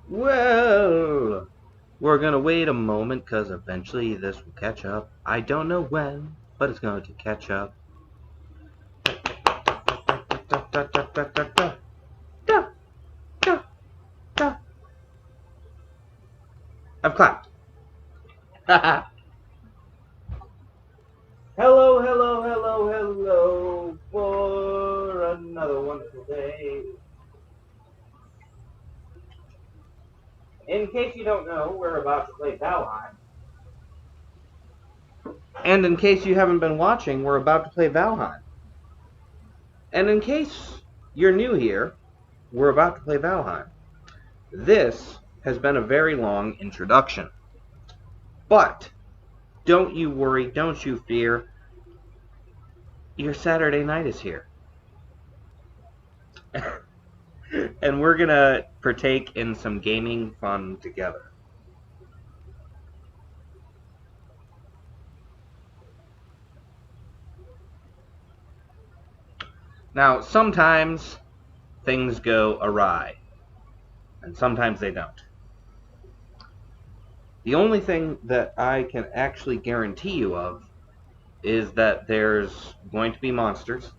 Well, we're gonna wait a moment because eventually this will catch up. I don't know when, but it's going to catch up. I've clapped. Hello, hello, hello, hello for another wonderful day. In case you don't know, we're about to play Valheim. And in case you haven't been watching, we're about to play Valheim. And in case you're new here, we're about to play Valheim. This has been a very long introduction. But don't you worry, don't you fear. Your Saturday night is here. And we're going to partake in some gaming fun together. Now, sometimes things go awry, and sometimes they don't. The only thing that I can actually guarantee you of is that there's going to be monsters,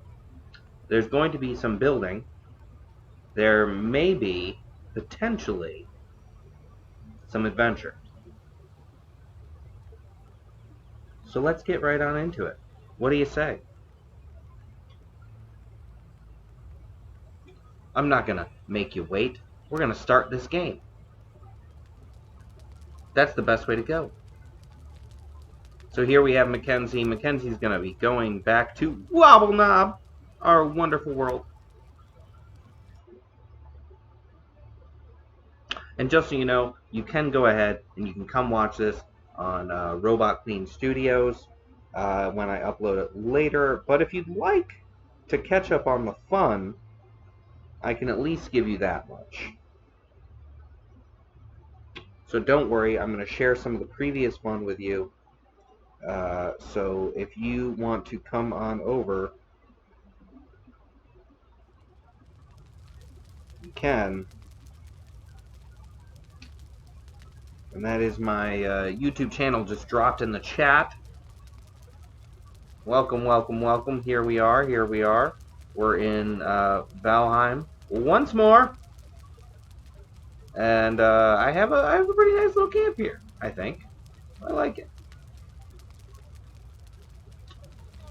there's going to be some building, there may be, potentially, some adventure. So let's get right on into it. What do you say? I'm not going to make you wait. We're going to start this game. That's the best way to go. So here we have Mackenzie. Mackenzie's going to be going back to Wobble Knob, our wonderful world. And just so you know, you can go ahead and you can come watch this on Robot Queen Studios when I upload it later. But if you'd like to catch up on the fun, I can at least give you that much. So don't worry, I'm going to share some of the previous fun with you. So if you want to come on over, you can. And that is my YouTube channel just dropped in the chat. Welcome, welcome, welcome. Here we are, here we are. We're in Valheim once more. And I have a pretty nice little camp here, I think. I like it.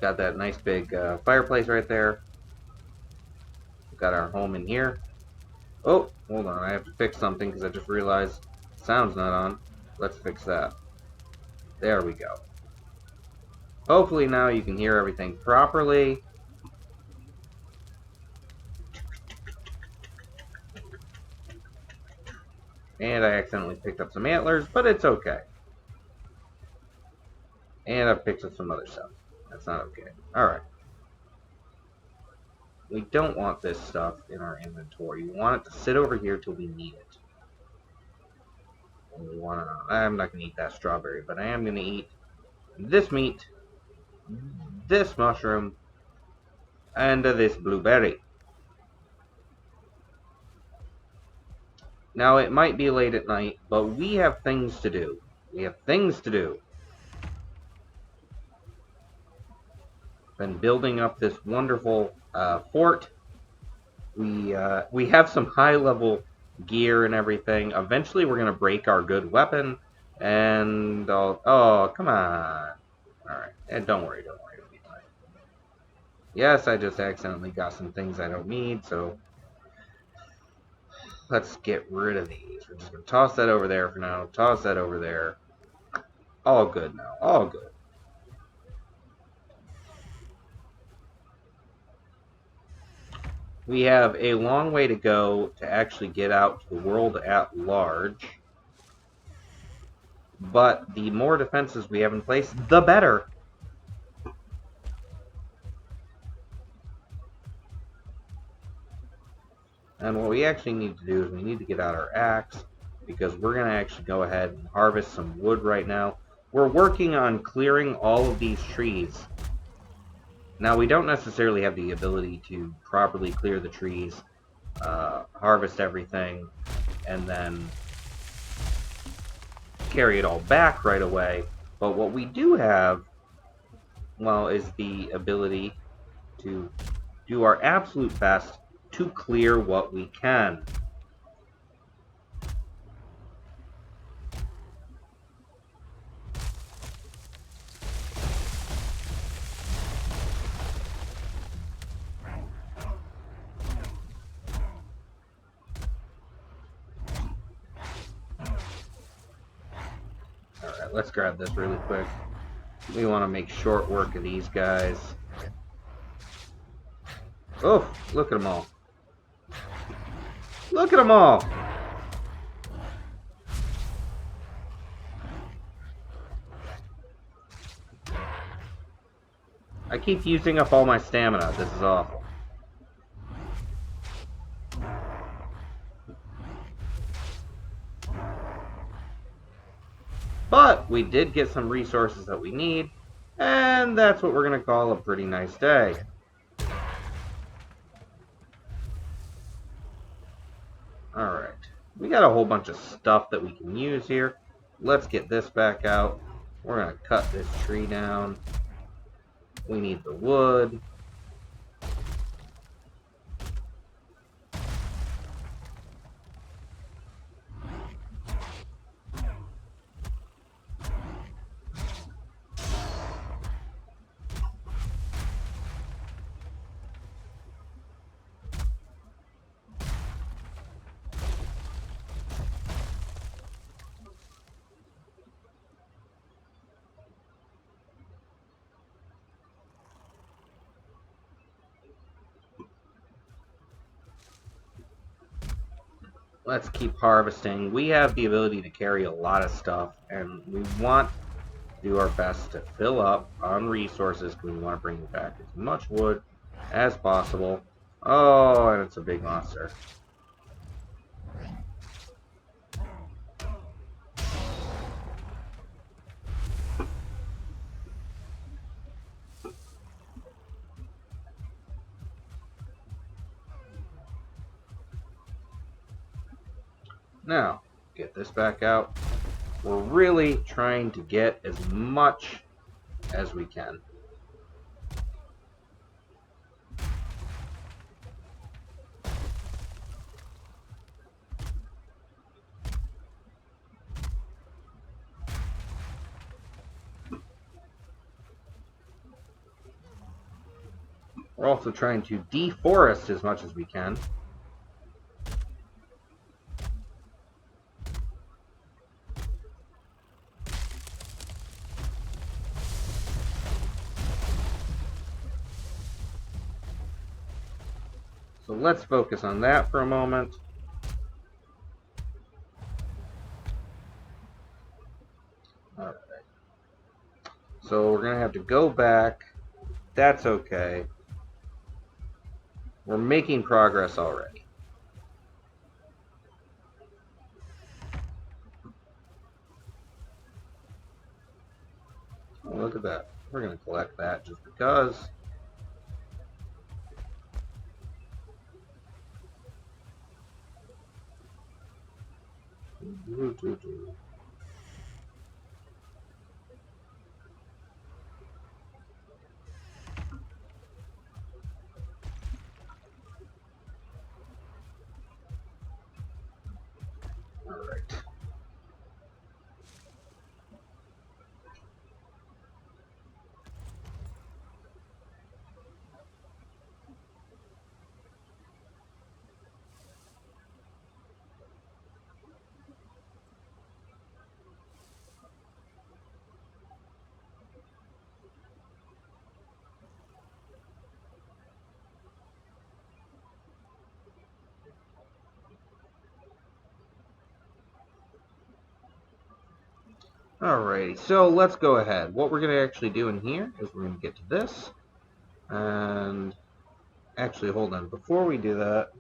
Got that nice big fireplace right there. Got our home in here. Oh, hold on. I have to fix something because I just realized the sound's not on. Let's fix that. There we go. Hopefully now you can hear everything properly. And I accidentally picked up some antlers, but it's okay. And I picked up some other stuff. That's not okay. Alright. We don't want this stuff in our inventory. We want it to sit over here till we need it. And we want to, I'm not going to eat that strawberry, but I am going to eat this meat, this mushroom, and this blueberry. Now, it might be late at night, but we have things to do. We have things to do. Been building up this wonderful fort. We have some high-level gear and everything. Eventually, we're going to break our good weapon. And, oh, come on. Alright, and don't worry, it'll be fine. Yes, I just accidentally got some things I don't need, so let's get rid of these. We're just going to toss that over there for now. Toss that over there. All good now. All good. We have a long way to go to actually get out to the world at large. But the more defenses we have in place, the better. And what we actually need to do is we need to get out our axe, because we're going to actually go ahead and harvest some wood right now. We're working on clearing all of these trees. Now, we don't necessarily have the ability to properly clear the trees, harvest everything, and then carry it all back right away. But what we do have, well, is the ability to do our absolute best to clear what we can. Alright, let's grab this really quick. We want to make short work of these guys. Oh, look at them all. Look at them all! I keep using up all my stamina. This is awful. But we did get some resources that we need, and that's what we're going to call a pretty nice day. Alright, we got a whole bunch of stuff that we can use here. Let's get this back out. We're going to cut this tree down. We need the wood. Let's keep harvesting. We have the ability to carry a lot of stuff, and we want to do our best to fill up on resources because we want to bring back as much wood as possible. Oh, and it's a big monster. Now, get this back out. We're really trying to get as much as we can. We're also trying to deforest as much as we can. So let's focus on that for a moment. Alright. So we're going to have to go back. That's okay. We're making progress already. Oh, look at that. We're going to collect that just because. Alright. Alrighty, so let's go ahead. What we're going to actually do in here is we're going to get to this. And actually, hold on. Before we do that,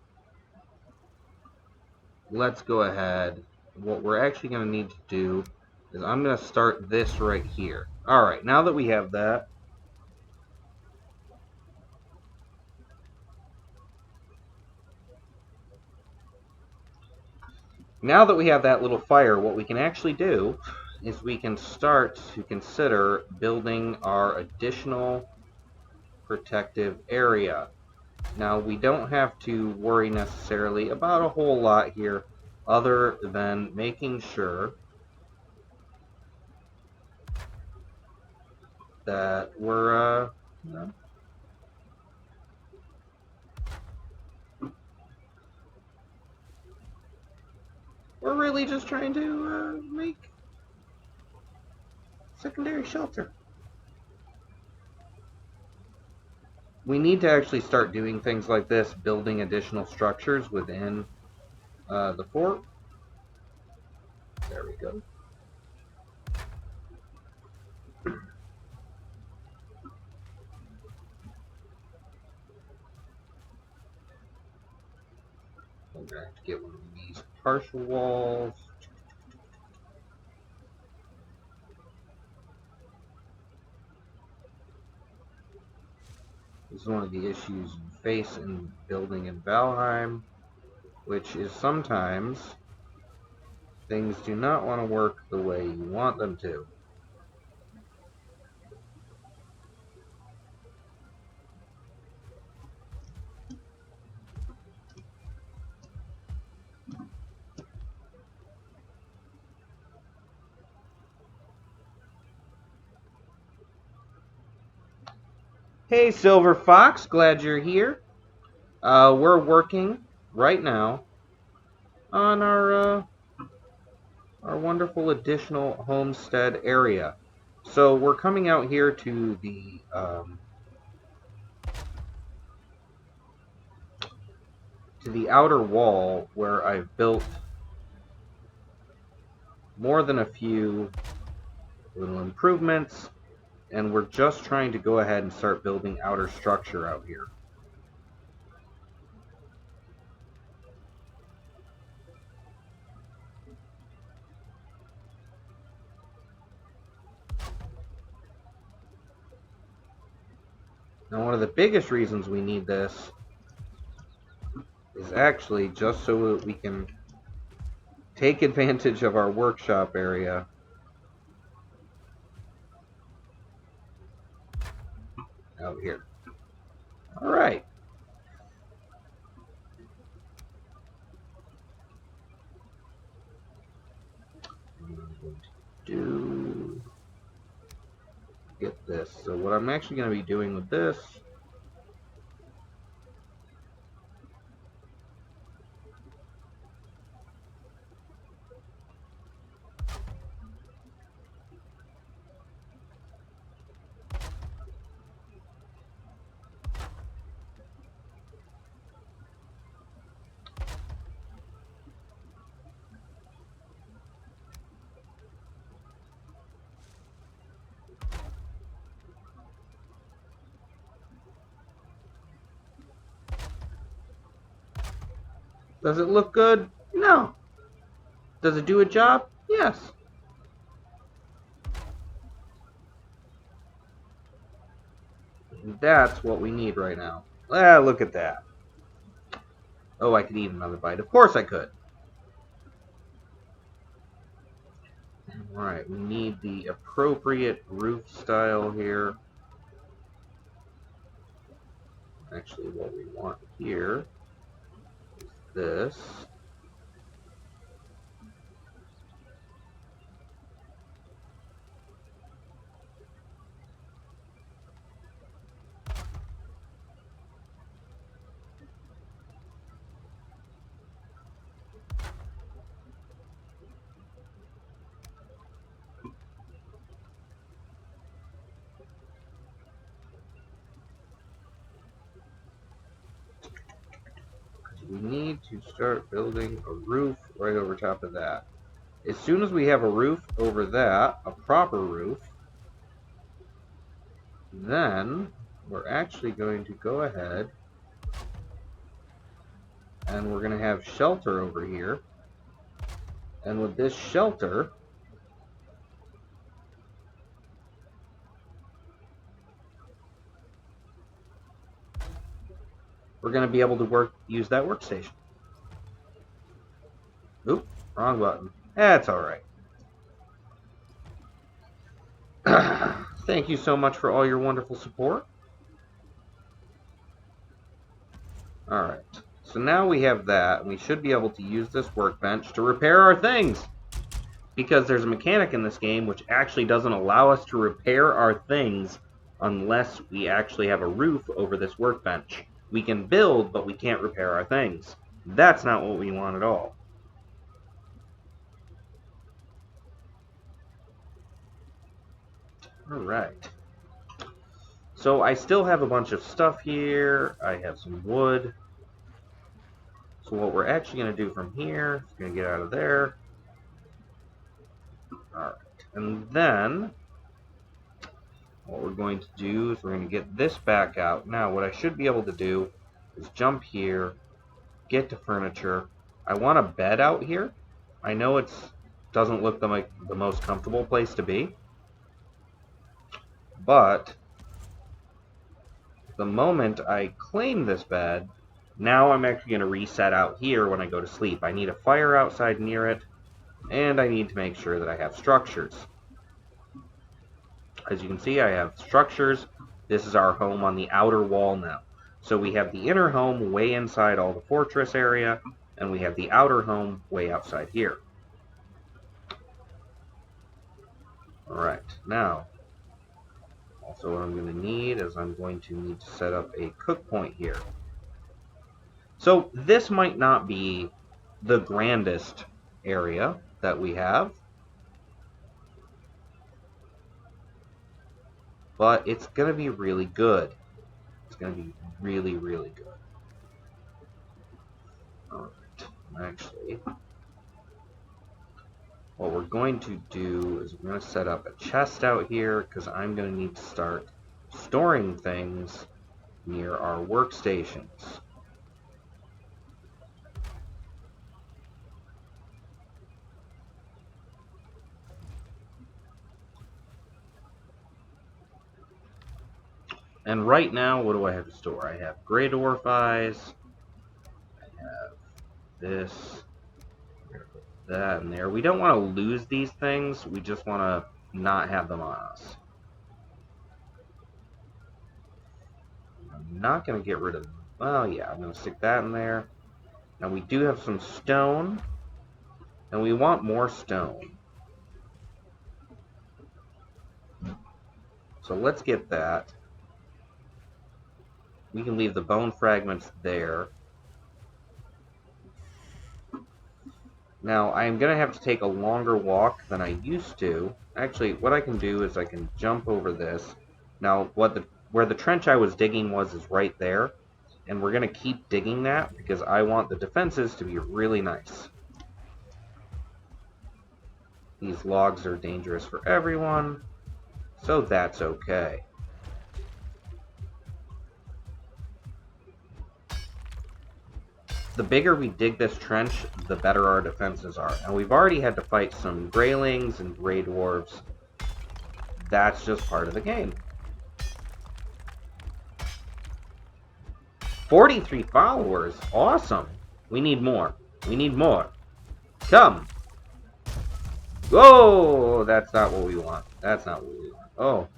let's go ahead. What we're actually going to need to do is I'm going to start this right here. Alright, now that we have that, Now that we have that little fire, what we can actually do is we can start to consider building our additional protective area. Now, we don't have to worry necessarily about a whole lot here other than making sure that we're we're really just trying to make secondary shelter. We need to actually start doing things like this, building additional structures within the fort. There we go. I'm going to have to get one of these partial walls. This is one of the issues you face in building in Valheim, which is sometimes things do not want to work the way you want them to. Hey, Silver Fox, glad you're here. We're working right now on our wonderful additional homestead area. So we're coming out here to the outer wall where I've built more than a few little improvements, and we're just trying to go ahead and start building outer structure out here. Now, one of the biggest reasons we need this is actually just so that we can take advantage of our workshop area out here. All right. I'm going to do get this. So what I'm actually going to be doing with this does it look good? No. Does it do a job? Yes. And that's what we need right now. Ah, look at that. Oh, I could eat another bite. Of course I could. Alright, we need the appropriate roof style here. Actually, what we want here is this. We need to start building a roof right over top of that. As soon as we have a roof over that, a proper roof, then we're actually going to go ahead and we're going to have shelter over here. And with this shelter, we're going to be able to use that workstation. Oop, Wrong button. That's alright. Thank you so much for all your wonderful support. Alright. So now we have that, and we should be able to use this workbench to repair our things. Because there's a mechanic in this game which actually doesn't allow us to repair our things unless we actually have a roof over this workbench. We can build, but we can't repair our things. That's not what we want at all. Alright. So I still have a bunch of stuff here. I have some wood. So what we're actually going to do from here is going to get out of there. Alright. And then what we're going to do is we're going to get this back out. Now what I should be able to do is jump here, get to furniture. I want a bed out here. I know it doesn't look like the most comfortable place to be, but the moment I claim this bed, now I'm actually going to reset out here when I go to sleep. I need a fire outside near it, and I need to make sure that I have structures. As you can see, I have structures. This is our home on the outer wall now. So we have the inner home way inside all the fortress area, and we have the outer home way outside here. Alright, now, also what I'm going to need is I'm going to need to set up a cook point here. So this might not be the grandest area that we have, but it's going to be really good. It's going to be really, really good. Alright, actually, what we're going to do is we're going to set up a chest out here because I'm going to need to start storing things near our workstations. And right now, what do I have to store? I have Grey Dwarf Eyes. I have this. That in there. We don't want to lose these things. We just want to not have them on us. I'm not going to get rid of them. Well, yeah, I'm going to stick that in there. Now, we do have some stone. And we want more stone. So let's get that. We can leave the bone fragments there. Now, I am going to have to take a longer walk than I used to. Actually, what I can do is I can jump over this. Now, where the trench I was digging was is right there. And we're going to keep digging that because I want the defenses to be really nice. These logs are dangerous for everyone, so that's okay. The bigger we dig this trench, the better our defenses are. And we've already had to fight some greylings and grey dwarves. That's just part of the game. 43 followers. Awesome. We need more. We need more. Come. Whoa! That's not what we want. That's not what we want. Oh.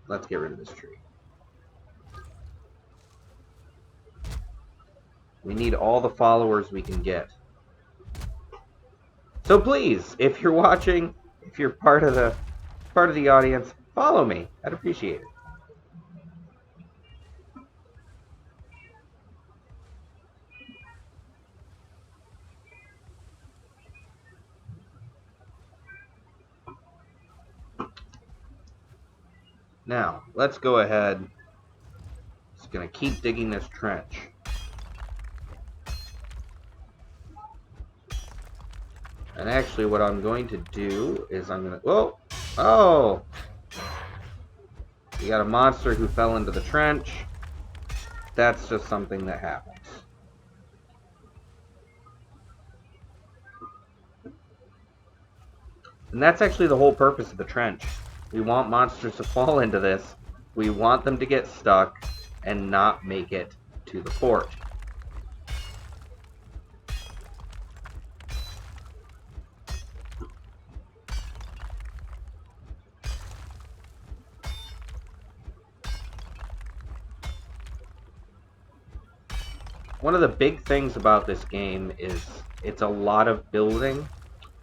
Let's get rid of this tree. We need all the followers we can get. So please, if you're watching, if you're part of the audience, follow me. I'd appreciate it. Now, let's go ahead. Just gonna keep digging this trench. And actually, what I'm going to do is I'm gonna... Whoa! Oh! We got a monster who fell into the trench. That's just something that happens. And that's actually the whole purpose of the trench. We want monsters to fall into this. We want them to get stuck and not make it to the fort. One of the big things about this game is it's a lot of building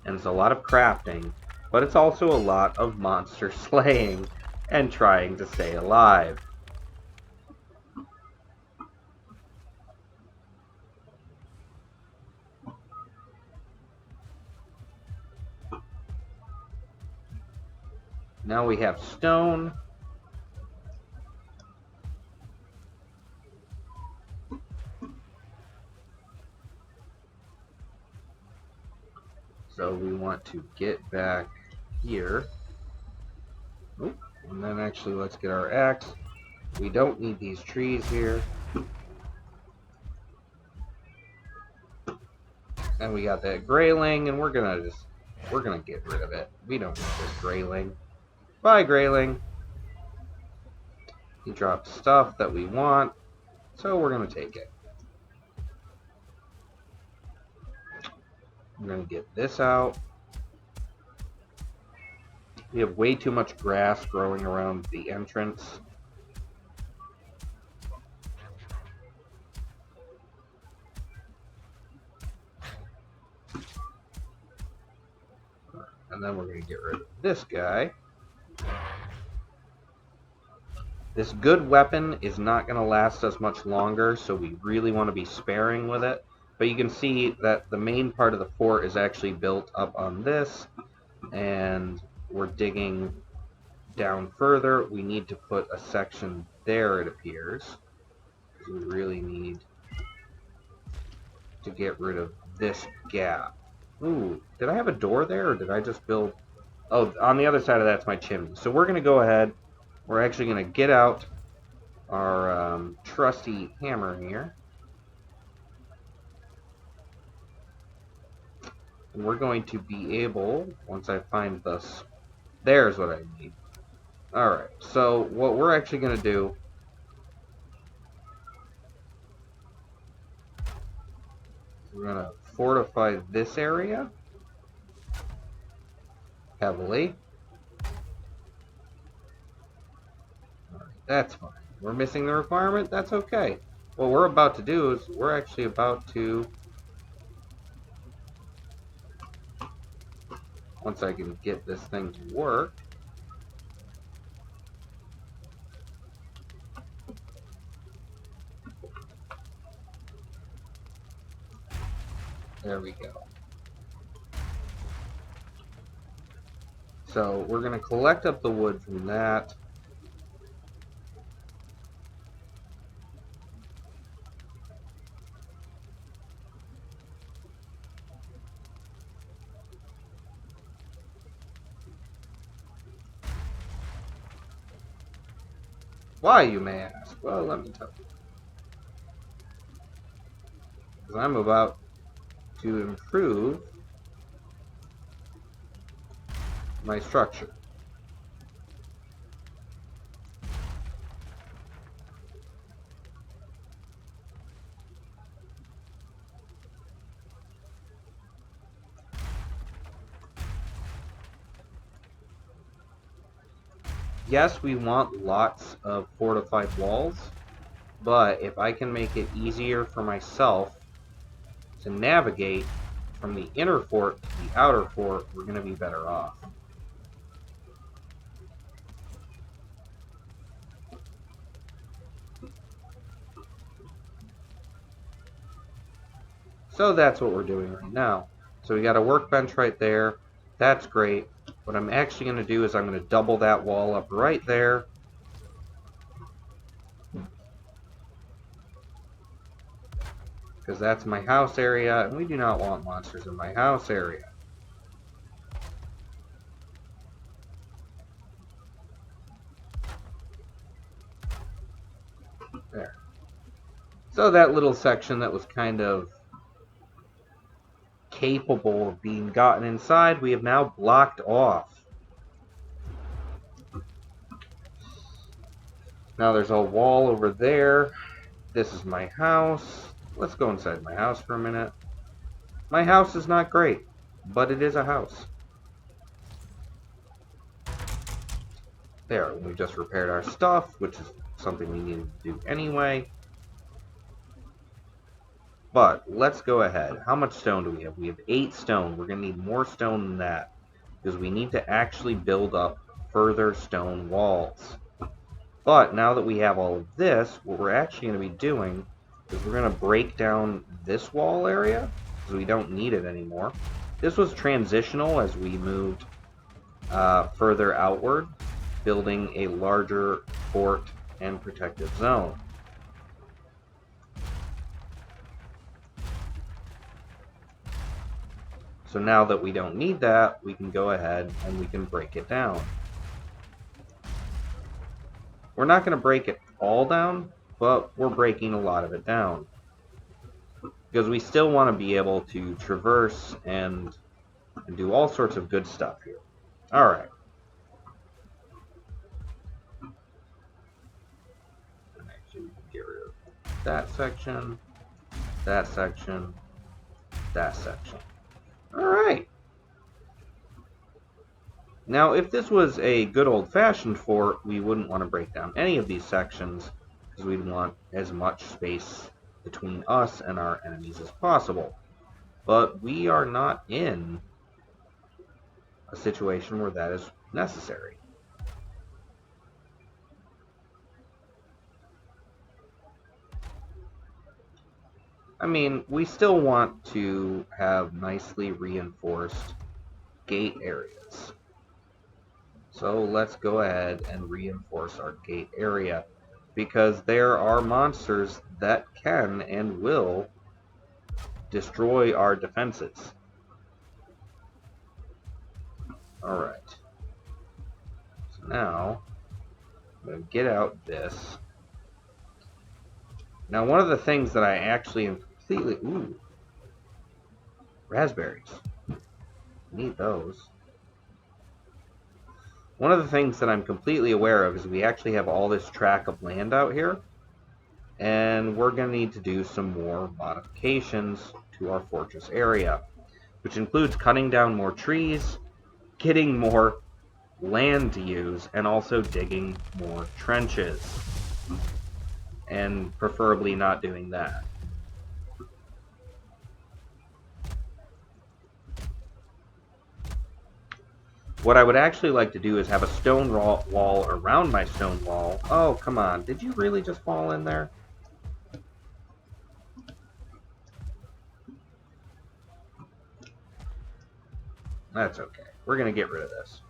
and it's a lot of crafting, but it's also a lot of monster slaying and trying to stay alive. Now we have stone. So we want to get back here. Oop. And then actually let's get our axe. We don't need these trees here. And we got that grayling, and we're gonna get rid of it. We don't need this grayling. Bye, grayling. He dropped stuff that we want, so we're gonna take it. We're gonna get this out. We have way too much grass growing around the entrance. And then we're going to get rid of this guy. This good weapon is not going to last us much longer, so we really want to be sparing with it. But you can see that the main part of the fort is actually built up on this, and we're digging down further. We need to put a section there, it appears. We really need to get rid of this gap. Ooh, did I have a door there, or did I just build... Oh, on the other side of that's my chimney. So we're going to go ahead. We're actually going to get out our trusty hammer here. And we're going to be able, once I find this, there's what I need. Alright, so what we're actually going to do... We're going to fortify this area heavily. Alright, that's fine. We're missing the requirement? That's okay. What we're about to do is we're actually about to... Once I can get this thing to work... There we go. So we're going to collect up the wood from that. Why, you may ask? Well, let me tell you. Because I'm about to improve my structure. Yes, we want lots of fortified walls, but if I can make it easier for myself to navigate from the inner fort to the outer fort, we're going to be better off. So that's what we're doing right now. So we got a workbench right there. That's great. What I'm actually going to do is I'm going to double that wall up right there. Because that's my house area, and we do not want monsters in my house area. There. So that little section that was kind of capable of being gotten inside, we have now blocked off. Now there's a wall over there. This is my house. Let's go inside my house for a minute. My house is not great, but it is a house. There, we just repaired our stuff, which is something we needed to do anyway. But let's go ahead. How much stone do we have? We have 8 stone. We're going to need more stone than that, because we need to actually build up further stone walls. But now that we have all of this, what we're actually going to be doing is we're going to break down this wall area, because we don't need it anymore. This was transitional as we moved further outward, building a larger fort and protective zone. So now that we don't need that, we can go ahead and we can break it down. We're not going to break it all down, but we're breaking a lot of it down. Because we still want to be able to traverse and do all sorts of good stuff here. Alright. Actually, get rid of that section, that section, that section. Alright. Now, if this was a good old-fashioned fort, we wouldn't want to break down any of these sections, because we'd want as much space between us and our enemies as possible. But we are not in a situation where that is necessary. I mean, we still want to have nicely reinforced gate areas. So let's go ahead and reinforce our gate area, because there are monsters that can and will destroy our defenses. Alright. So now, I'm going to get out this. Now, one of the things that I actually am completely... Ooh. Raspberries. Need those. One of the things that I'm completely aware of is we actually have all this tract of land out here. And we're going to need to do some more modifications to our fortress area, which includes cutting down more trees, getting more land to use, and also digging more trenches. And preferably not doing that. What I would actually like to do is have a stone wall around my stone wall. Oh, come on. Did you really just fall in there? That's okay. We're going to get rid of this.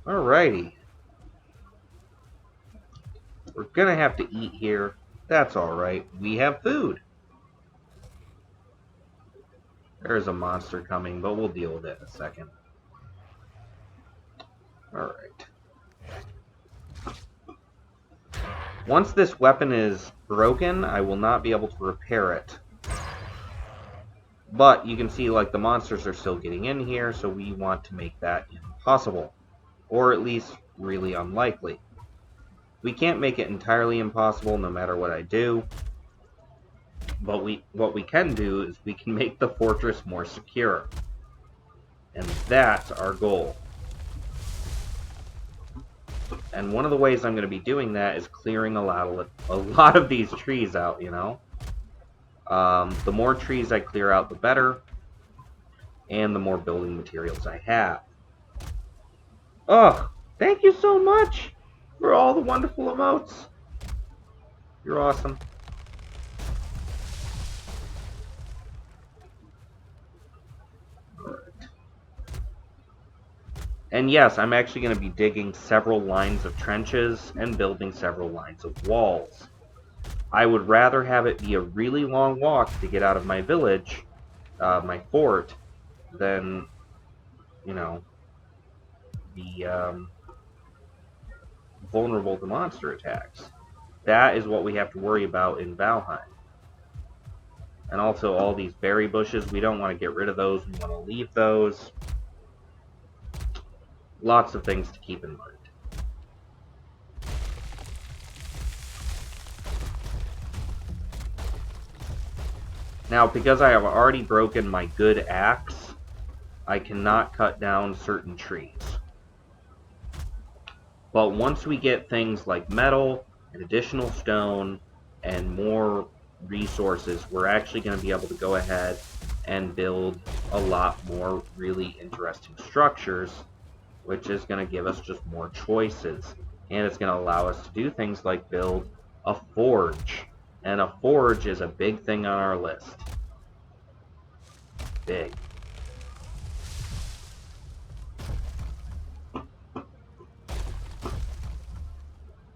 Alrighty. We're going to have to eat here. That's alright. We have food. There's a monster coming, but we'll deal with it in a second. Alright. Once this weapon is broken, I will not be able to repair it. But you can see, like, the monsters are still getting in here, so we want to make that impossible. Or at least really unlikely. We can't make it entirely impossible no matter what I do. But what we can do is we can make the fortress more secure. And that's our goal. And one of the ways I'm going to be doing that is clearing a lot of these trees out, you know. The more trees I clear out, the better. And the more building materials I have. Oh, thank you so much for all the wonderful emotes. You're awesome. Alright. And yes, I'm actually going to be digging several lines of trenches and building several lines of walls. I would rather have it be a really long walk to get out of my village, my fort, than, you know, be vulnerable to monster attacks. That is what we have to worry about in Valheim. And also all these berry bushes, we don't want to get rid of those, we want to leave those. Lots of things to keep in mind. Now, because I have already broken my good axe, I cannot cut down certain trees. But once we get things like metal and additional stone and more resources, we're actually going to be able to go ahead and build a lot more really interesting structures, which is going to give us just more choices. And it's going to allow us to do things like build a forge. And a forge is a big thing on our list. Big.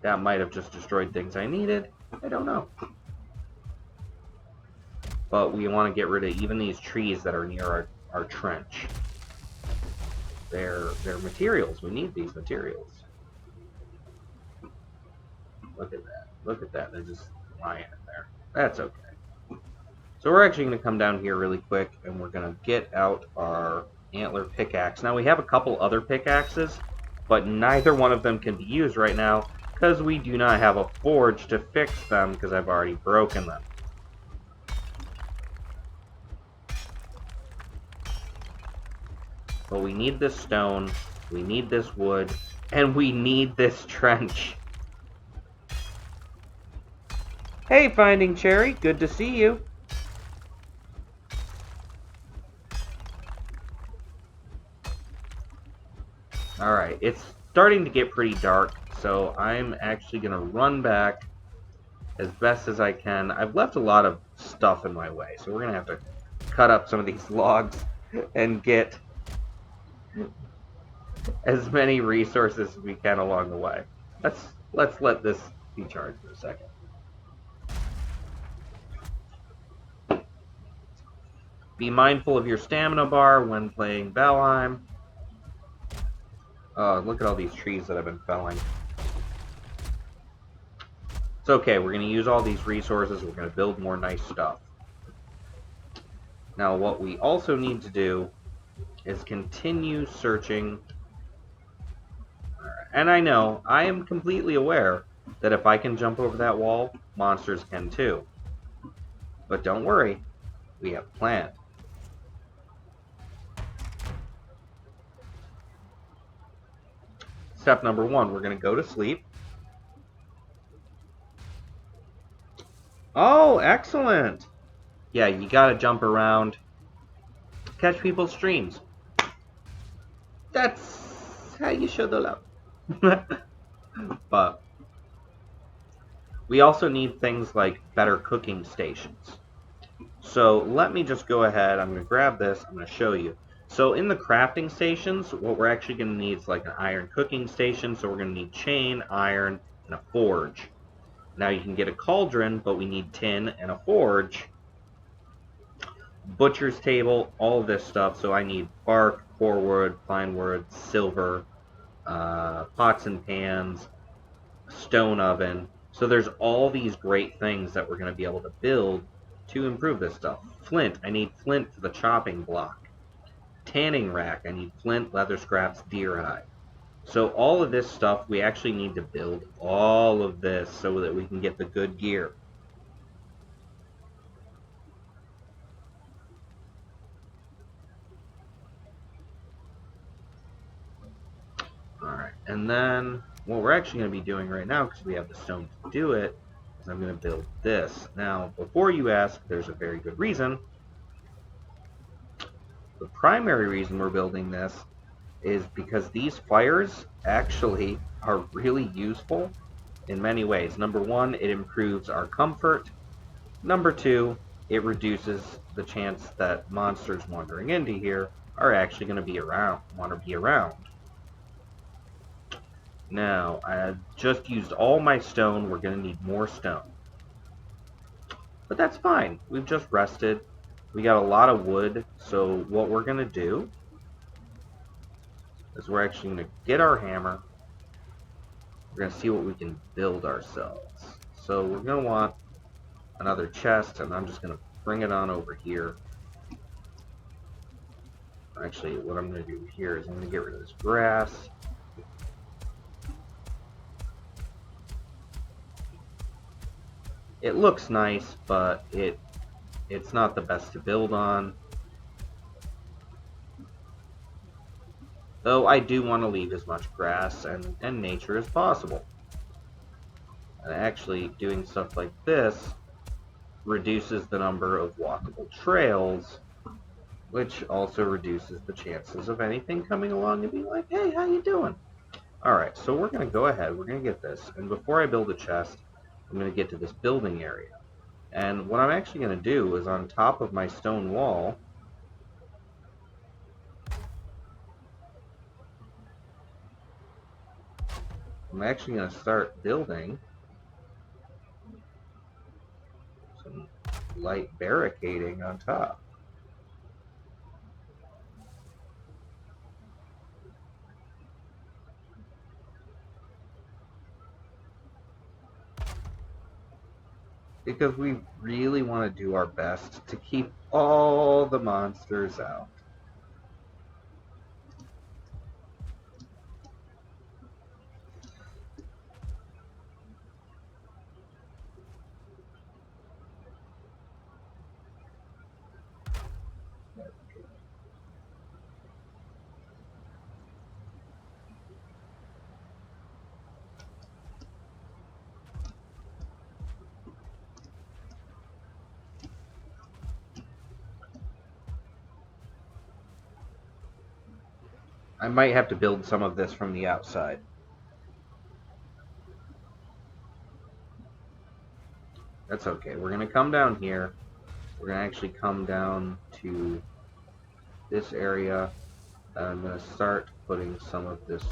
That might have just destroyed things I needed. I don't know. But we want to get rid of even these trees that are near our trench. They're materials. We need these materials. Look at that. Look at that. They're just lying in there. That's okay. So we're actually going to come down here really quick, and we're going to get out our antler pickaxe. Now, we have a couple other pickaxes, but neither one of them can be used right now because we do not have a forge to fix them because I've already broken them. But we need this stone, we need this wood, and we need this trench. Hey, Finding Cherry, good to see you. Alright, it's starting to get pretty dark, so I'm actually going to run back as best as I can. I've left a lot of stuff in my way, so we're going to have to cut up some of these logs and get as many resources as we can along the way. Let's let this be charged for a second. Be mindful of your stamina bar when playing Valheim. Look at all these trees that I've been felling. It's okay, we're going to use all these resources, we're going to build more nice stuff. Now what we also need to do is continue searching. And I know, I am completely aware that if I can jump over that wall, monsters can too. But don't worry, we have a plan. Step number 1, we're going to go to sleep. Oh, excellent! Yeah, you gotta jump around. Catch people's streams. That's how you show the love. But we also need things like better cooking stations. So let me just go ahead. I'm going to grab this. I'm going to show you. So in the crafting stations, what we're actually going to need is like an iron cooking station. So we're going to need chain, iron, and a forge. Now you can get a cauldron, but we need tin and a forge. Butcher's table, all of this stuff. So I need bark, corewood, pine wood, silver, pots and pans, stone oven. So there's all these great things that we're going to be able to build to improve this stuff. Flint, I need flint for the chopping block. Tanning rack, I need flint, leather scraps, deer hide. So all of this stuff, we actually need to build all of this so that we can get the good gear. Alright, and then what we're actually going to be doing right now, because we have the stone to do it, is I'm going to build this. Now, before you ask, there's a very good reason. The primary reason we're building this is because these fires actually are really useful in many ways. Number 1, it improves our comfort. Number 2, it reduces the chance that monsters wandering into here are actually going to be around, want to be around. Now, I just used all my stone. We're going to need more stone. But that's fine. We've just rested. We got a lot of wood. So what we're going to do is we're actually going to get our hammer. We're going to see what we can build ourselves. So we're going to want another chest, and I'm just going to bring it on over here. Actually, what I'm going to do here is I'm going to get rid of this grass. It looks nice, but it's not the best to build on. Though I do want to leave as much grass and nature as possible. And actually, doing stuff like this reduces the number of walkable trails, which also reduces the chances of anything coming along and being like, hey, how you doing? Alright, so we're going to go ahead, we're going to get this, and before I build a chest, I'm going to get to this building area. And what I'm actually going to do is on top of my stone wall, I'm actually going to start building some light barricading on top. Because we really want to do our best to keep all the monsters out. I might have to build some of this from the outside. That's okay. We're going to come down here. We're going to actually come down to this area. And I'm going to start putting some of this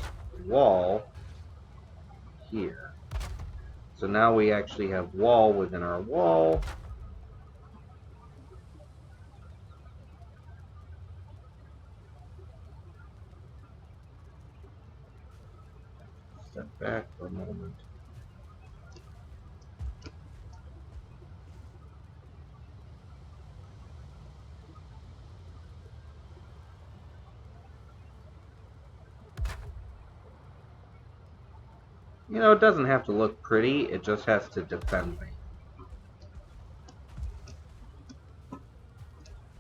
wall here. So now we actually have wall within our wall. Step back for a moment. You know, it doesn't have to look pretty, it just has to defend me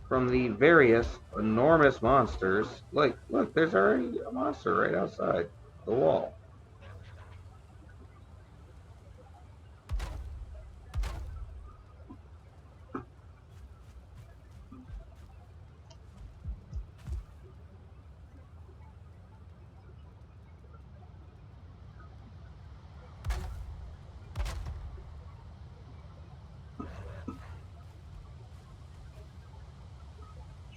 from the various enormous monsters. Like, look, there's already a monster right outside the wall.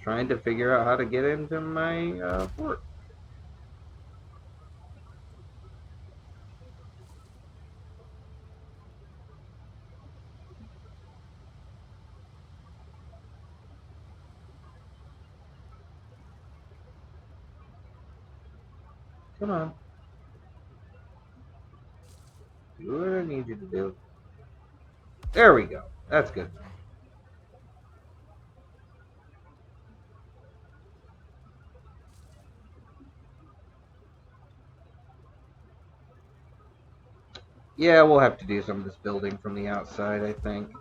Trying to figure out how to get into my fort. Come on. Do what I need you to do. There we go. That's good. Yeah, we'll have to do some of this building from the outside, I think.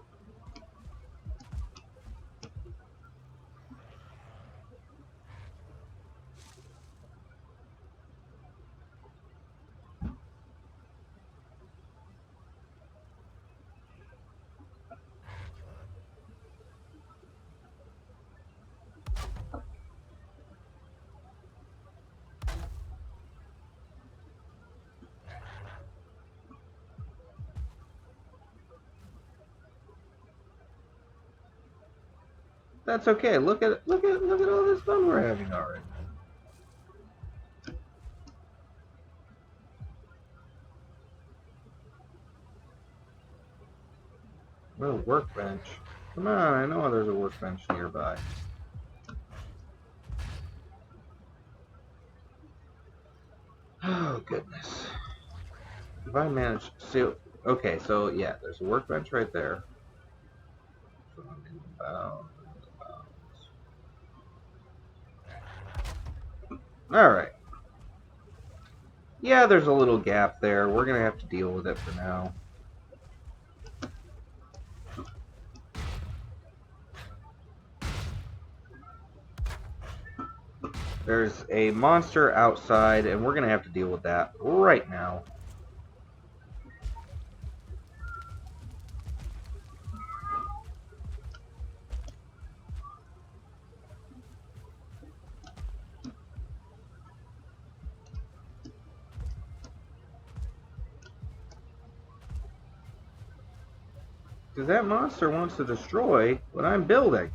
That's okay. Look at all this fun we're having already. What a workbench. Come on, I know there's a workbench nearby. Oh, goodness. If I manage to... Okay, so yeah, there's a workbench right there. Alright. Yeah, there's a little gap there. We're going to have to deal with it for now. There's a monster outside, and we're going to have to deal with that right now. Because that monster wants to destroy what I'm building.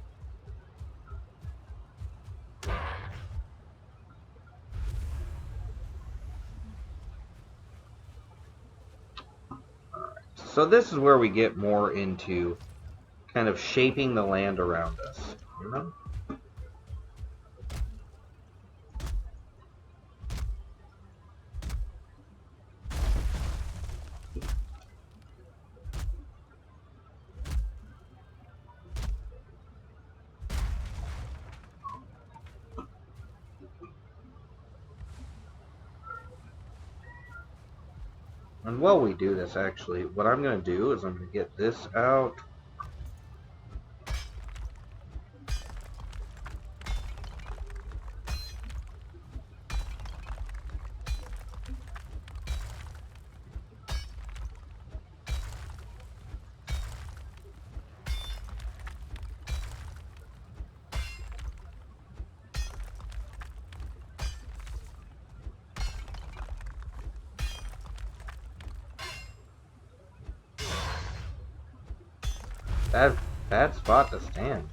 So this is where we get more into kind of shaping the land around us, you know? And while we do this, actually, what I'm going to do is I'm going to get this out. Bad spot to stand.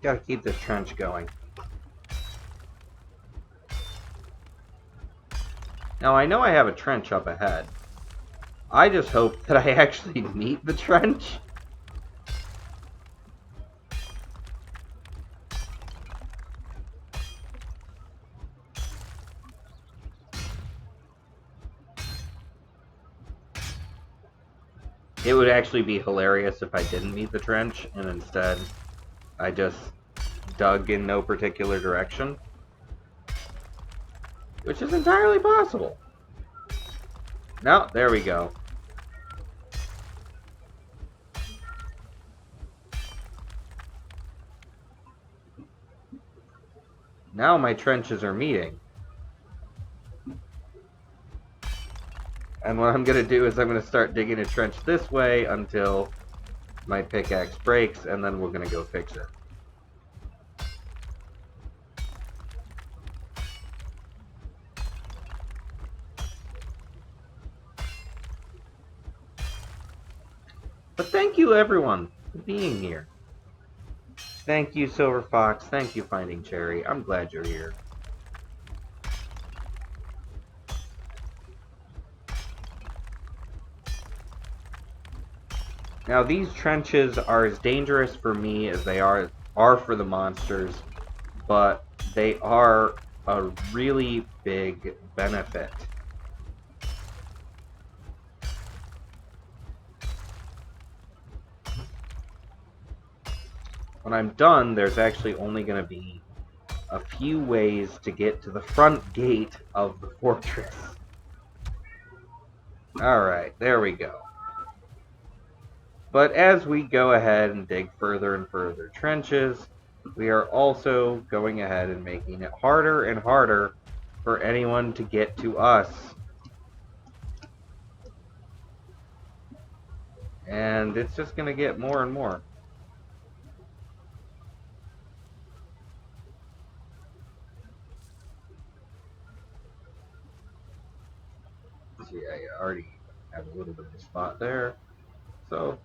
Gotta keep this trench going. Now I know I have a trench up ahead. I just hope that I actually meet the trench. It would actually be hilarious if I didn't meet the trench and instead I just dug in no particular direction. Which is entirely possible. No, there we go. Now my trenches are meeting. And what I'm going to do is I'm going to start digging a trench this way until my pickaxe breaks, and then we're going to go fix it. But thank you everyone for being here. Thank you Silver Fox, thank you Finding Cherry, I'm glad you're here. Now these trenches are as dangerous for me as they are for the monsters, but they are a really big benefit. When I'm done, there's actually only going to be a few ways to get to the front gate of the fortress. Alright, there we go. But as we go ahead and dig further and further trenches, we are also going ahead and making it harder and harder for anyone to get to us. And it's just going to get more and more. See, I already have a little bit of a spot there. So,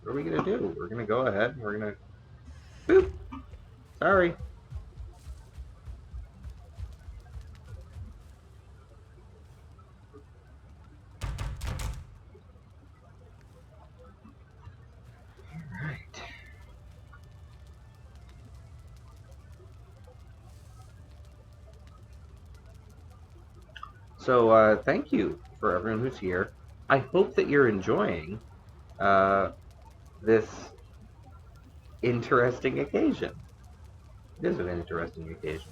what are we going to do? We're going to go ahead and we're going to... Boop! Sorry. Alright. So, thank you for everyone who's here. I hope that you're enjoying this interesting occasion. It is an interesting occasion.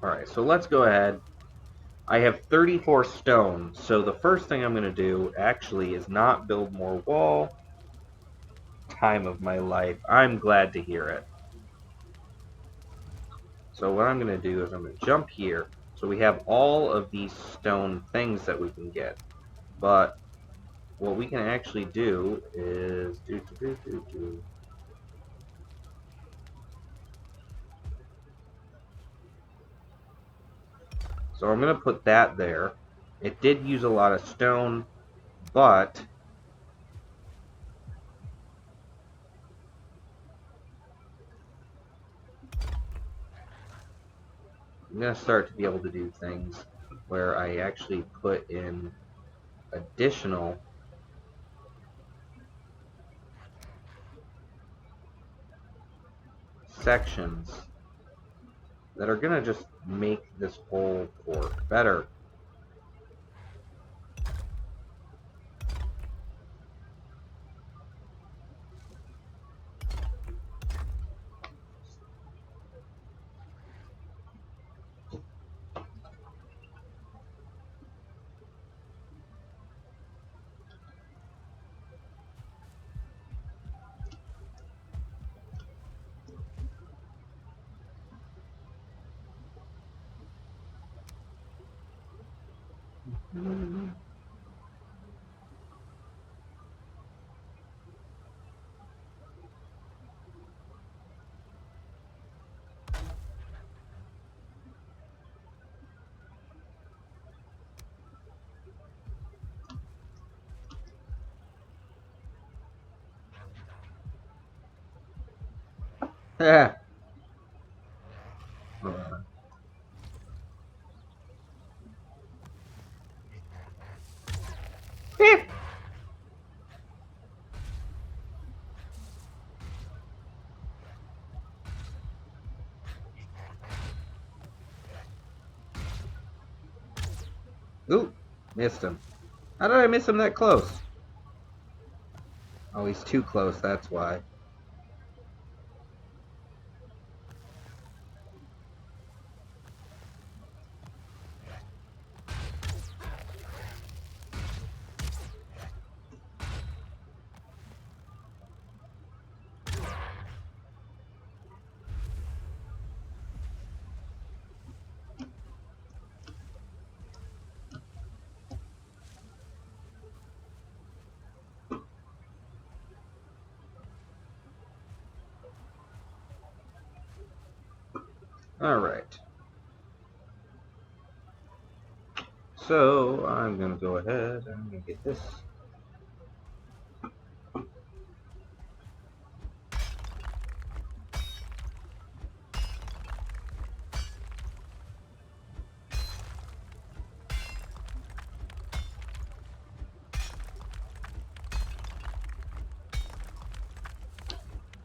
Alright, so let's go ahead. I have 34 stone, so the first thing I'm going to do actually is not build more wall. Time of my life. I'm glad to hear it. So what I'm going to do is I'm going to jump here. So we have all of these stone things that we can get. But what we can actually do is So I'm going to put that there. It did use a lot of stone, but I'm going to start to be able to do things where I actually put in additional sections that are going to just make this whole fort better. Yeah. Ooh, missed him. How did I miss him that close? Oh, he's too close, that's why. Alright. So, I'm going to go ahead and I'm going to get this. I'm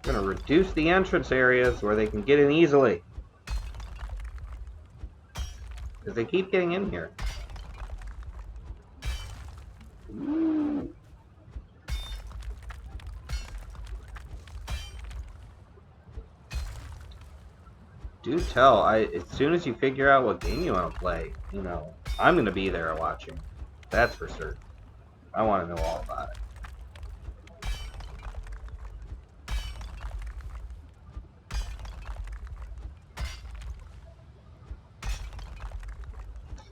going to reduce the entrance areas where they can get in easily. Because they keep getting in here. Ooh. Do tell. As soon as you figure out what game you want to play, you know, I'm going to be there watching. That's for certain. I want to know all about it.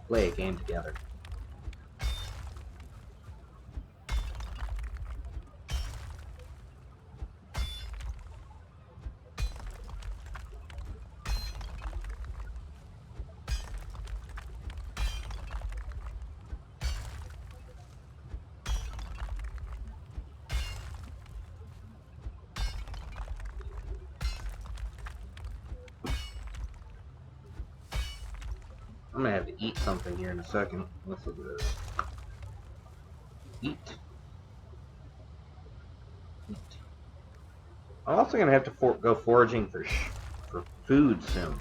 Play a game together. I'm gonna have to eat something here in a second. Let's look at this. Eat. Eat. I'm also gonna have to go foraging for food soon.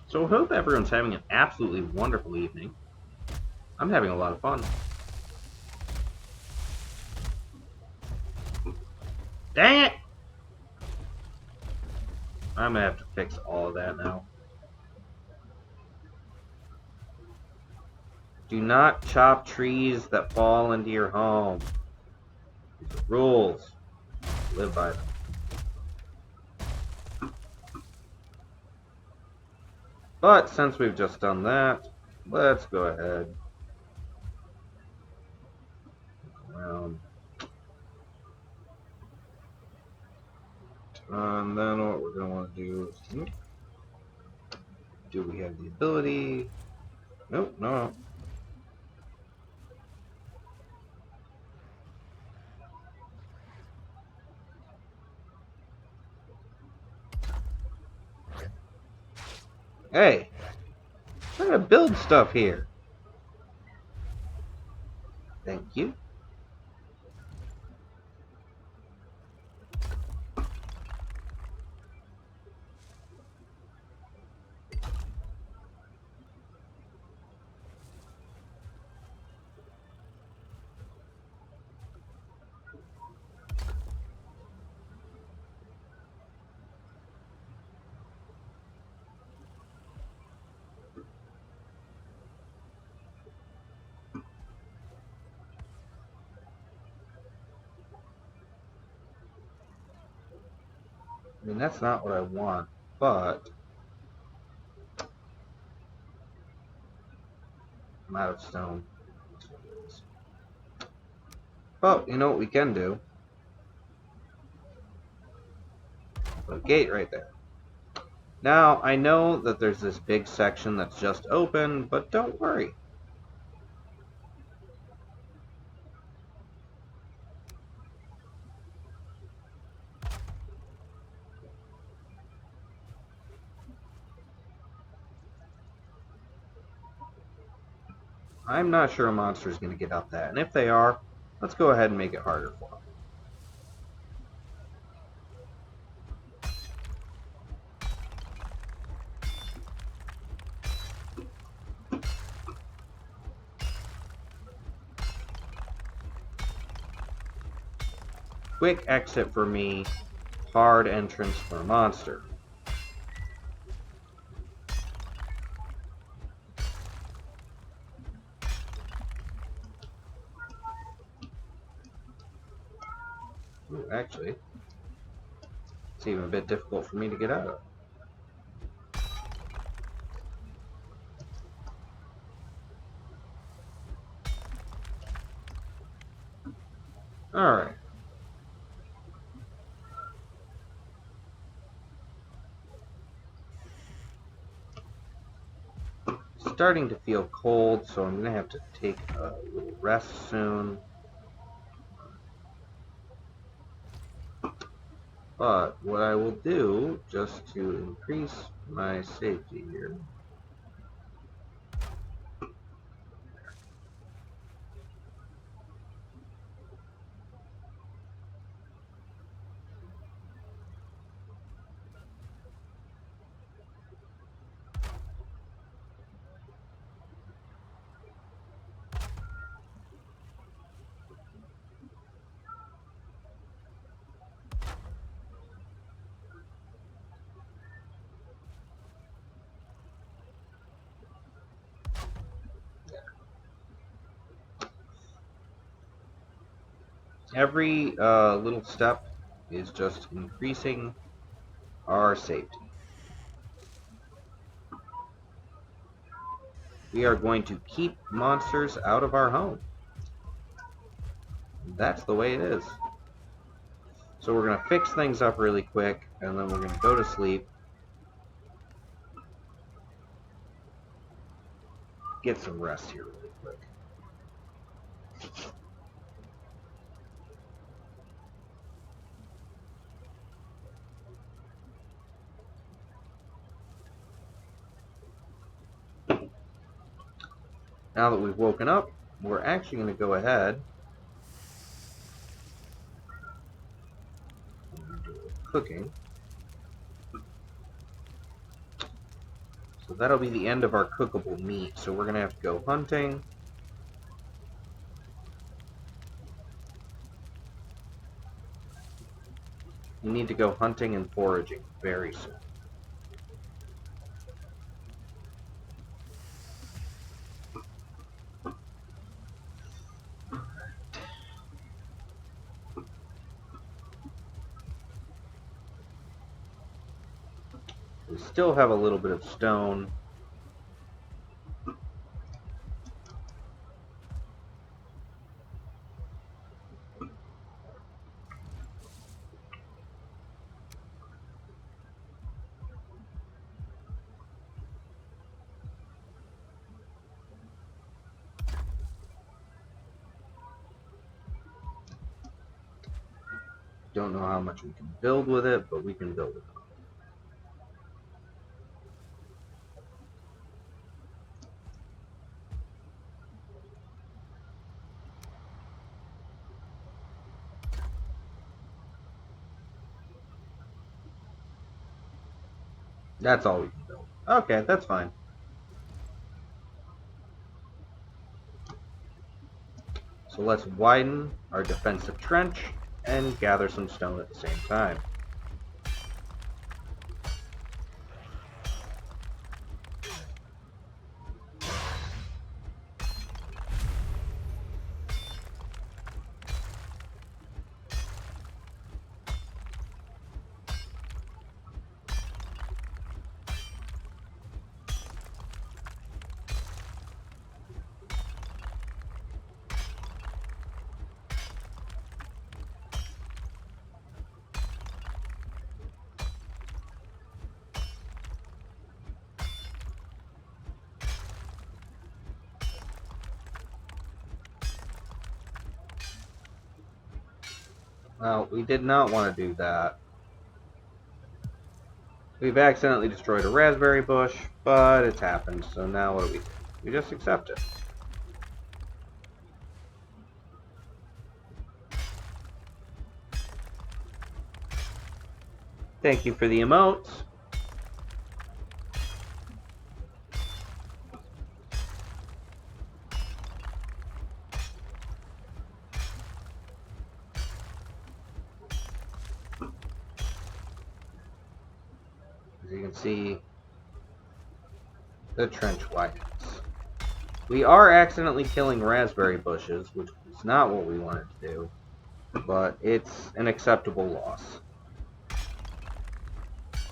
So I hope everyone's having an absolutely wonderful evening. I'm having a lot of fun. Dang it! I'm gonna have to fix all of that now. Do not chop trees that fall into your home. These are rules. Live by them. But since we've just done that, let's go ahead. Around. And then what we're going to want to do is, do we have the ability? Nope, no. Hey, I'm going to build stuff here. Thank you. I mean, that's not what I want, but I'm out of stone. That's what it is. Well, you know what we can do? Put a gate right there. Now, I know that there's this big section that's just open, but don't worry. I'm not sure a monster is going to get up that, and if they are, let's go ahead and make it harder for them. Quick exit for me, hard entrance for a monster. Ooh, actually, it's even a bit difficult for me to get out of. Alright. Starting to feel cold, so I'm going to have to take a little rest soon. But what I will do, just to increase my safety here, every little step is just increasing our safety. We are going to keep monsters out of our home. That's the way it is. So we're going to fix things up really quick, and then we're going to go to sleep. Get some rest here really quick. Now that we've woken up, we're actually going to go ahead and do cooking. So that'll be the end of our cookable meat. So we're going to have to go hunting. We need to go hunting and foraging very soon. We still have a little bit of stone. Don't know how much we can build with it, but we can build it. That's all we can build. Okay, that's fine. So let's widen our defensive trench and gather some stone at the same time. Well, we did not want to do that. We've accidentally destroyed a raspberry bush, but it's happened, so now what do? We just accept it. Thank you for the emotes. As you can see, the trench widens. We are accidentally killing raspberry bushes, which is not what we wanted to do, but it's an acceptable loss.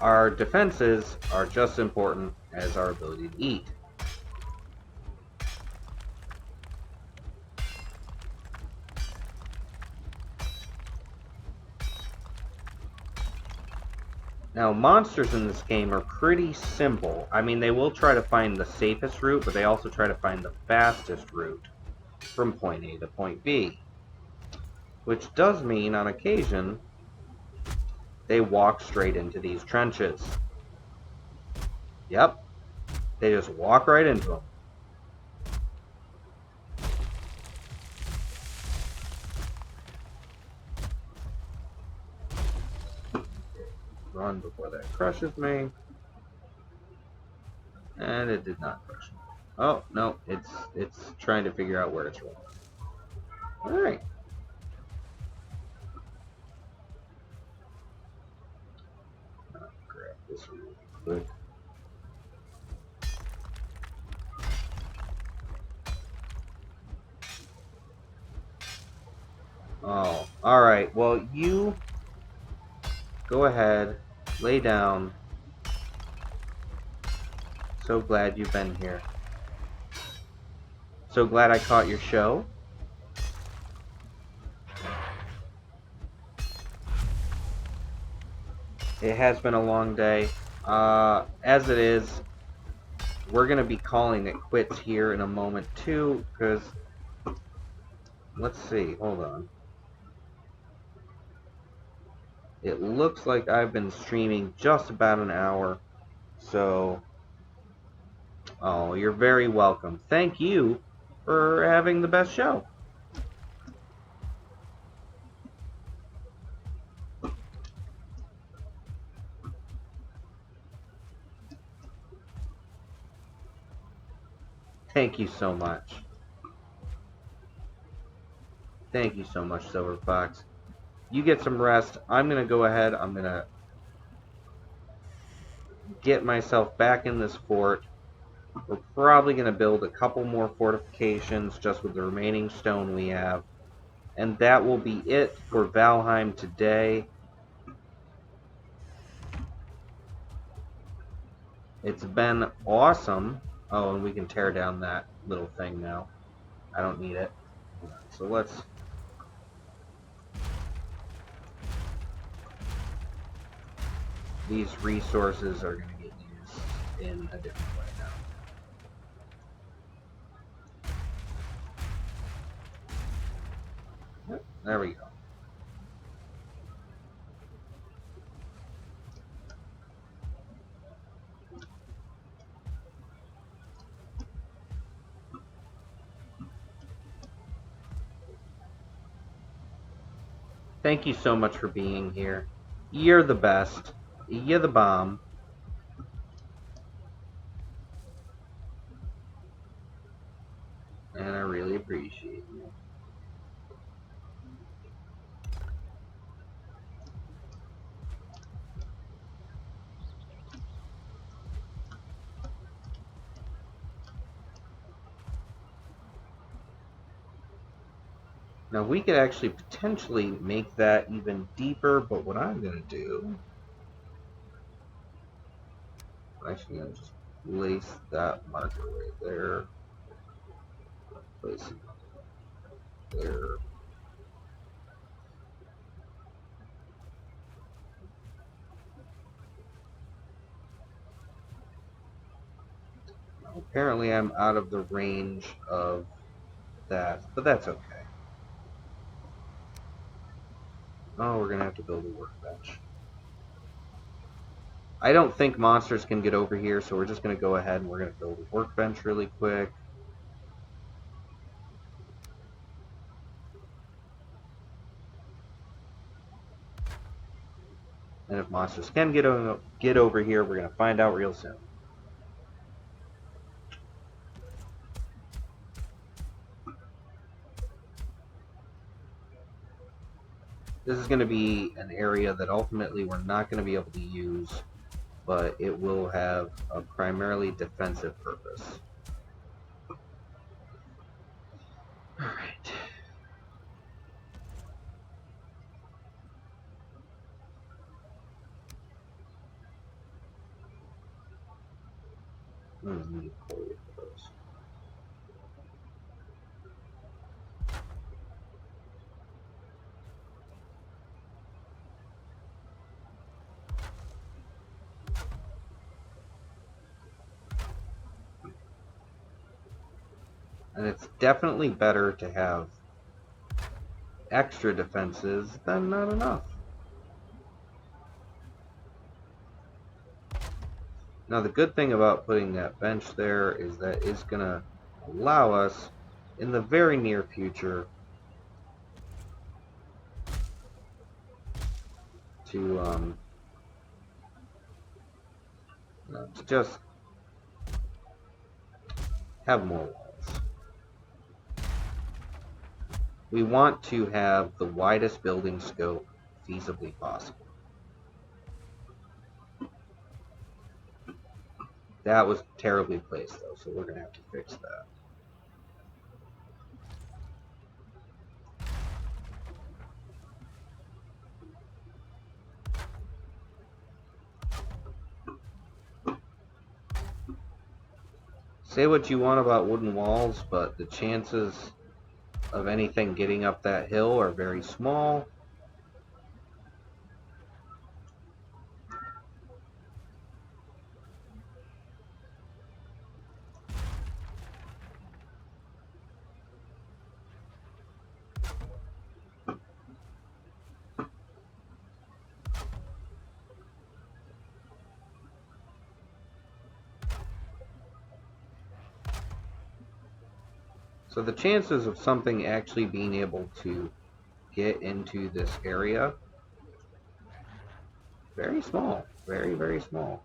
Our defenses are just as important as our ability to eat. Now, monsters in this game are pretty simple. I mean, they will try to find the safest route, but they also try to find the fastest route from point A to point B. Which does mean, on occasion, they walk straight into these trenches. Yep, they just walk right into them. Run before that crushes me. And it did not crush me. Oh, no, it's trying to figure out where it's rolling. Alright. Grab this really quick. Oh, alright. Well, you go ahead, lay down. So glad you've been here. So glad I caught your show. It has been a long day. As it is, we're going to be calling it quits here in a moment too, because, let's see, hold on. It looks like I've been streaming just about an hour, so, oh, you're very welcome. Thank you for having the best show. Thank you so much. Thank you so much, Silver Fox. You get some rest. I'm going to go ahead. I'm going to get myself back in this fort. We're probably going to build a couple more fortifications just with the remaining stone we have. And that will be it for Valheim today. It's been awesome. Oh, and we can tear down that little thing now. I don't need it. So let's... These resources are going to get used in a different way now. Yep, there we go. Thank you so much for being here. You're the best. You're the bomb. And I really appreciate you. Now we could actually potentially make that even deeper, but what I'm going to do... I'm actually going to just place that marker right there. Place it there. Apparently I'm out of the range of that, but that's okay. Oh, we're going to have to build a workbench. I don't think monsters can get over here, so we're just going to go ahead and we're going to build a workbench really quick. And if monsters can get over here, we're going to find out real soon. This is going to be an area that ultimately we're not going to be able to use, but it will have a primarily defensive purpose. Alright. And it's definitely better to have extra defenses than not enough. Now the good thing about putting that bench there is that it's going to allow us in the very near future to just have more walls. We want to have the widest building scope feasibly possible. That was terribly placed though, so we're going to have to fix that. Say what you want about wooden walls, but the chances of anything getting up that hill are very small. So the chances of something actually being able to get into this area, very small. Very, very small.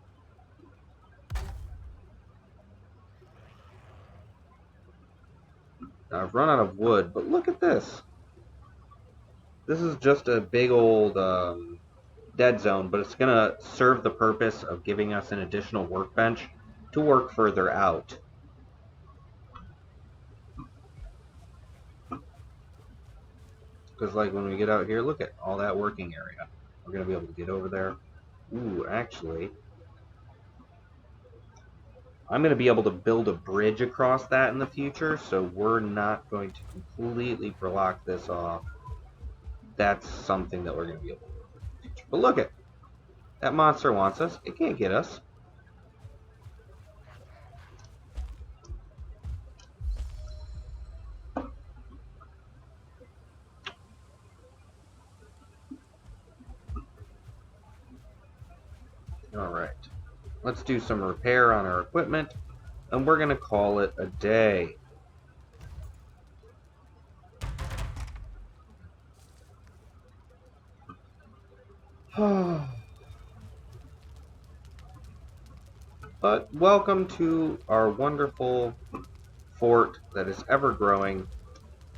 Now, I've run out of wood, but look at this. This is just a big old dead zone, but it's going to serve the purpose of giving us an additional workbench to work further out. Because like when we get out here, look at all that working area. We're going to be able to get over there. Ooh, actually, I'm going to be able to build a bridge across that in the future, so we're not going to completely block this off. That's something that we're going to be able to do in the future. But look at that monster wants us. It can't get us. Alright. Let's do some repair on our equipment, and we're going to call it a day. But welcome to our wonderful fort that is ever growing.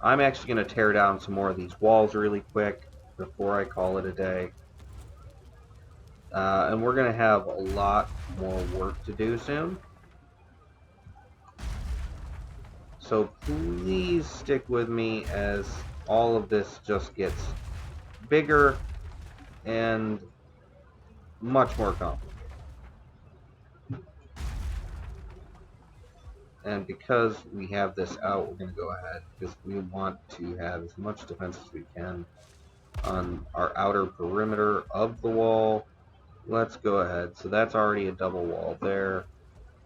I'm actually going to tear down some more of these walls really quick before I call it a day. And we're going to have a lot more work to do soon. So please stick with me as all of this just gets bigger and much more complicated. And because we have this out, we're going to go ahead because we want to have as much defense as we can on our outer perimeter of the wall. Let's go ahead. So that's already a double wall there.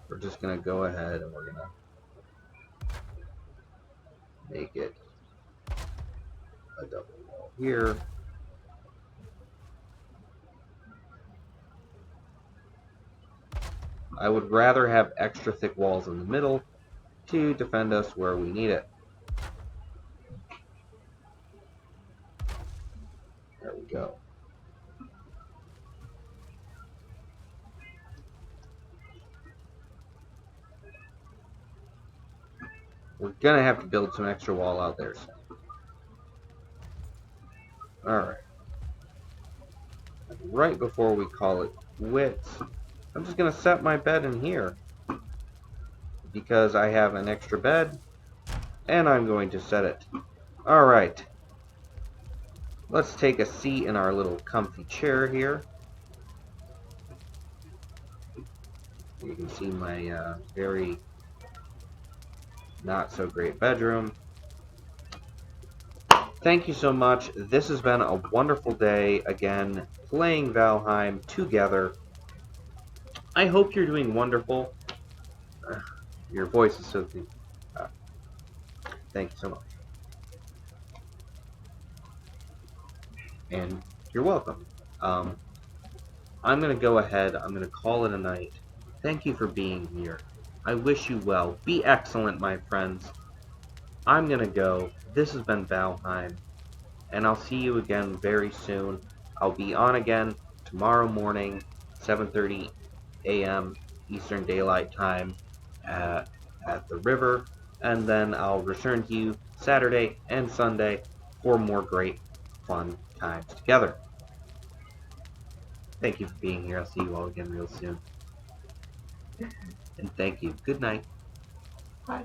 We're just going to go ahead and we're going to make it a double wall here. I would rather have extra thick walls in the middle to defend us where we need it. There we go. We're going to have to build some extra wall out there soon. Alright. Right before we call it quits, I'm just going to set my bed in here. Because I have an extra bed, and I'm going to set it. Alright. Let's take a seat in our little comfy chair here. You can see my very not so great bedroom. Thank you so much. This has been a wonderful day, again, playing Valheim together. I hope you're doing wonderful. Your voice is so deep. Thank you so much. And you're welcome. I'm going to go ahead. I'm going to call it a night. Thank you for being here. I wish you well. Be excellent, my friends. I'm going to go. This has been Valheim. And I'll see you again very soon. I'll be on again tomorrow morning, 7:30 a.m. Eastern Daylight Time at the river. And then I'll return to you Saturday and Sunday for more great fun times together. Thank you for being here. I'll see you all again real soon. And thank you. Good night. Bye.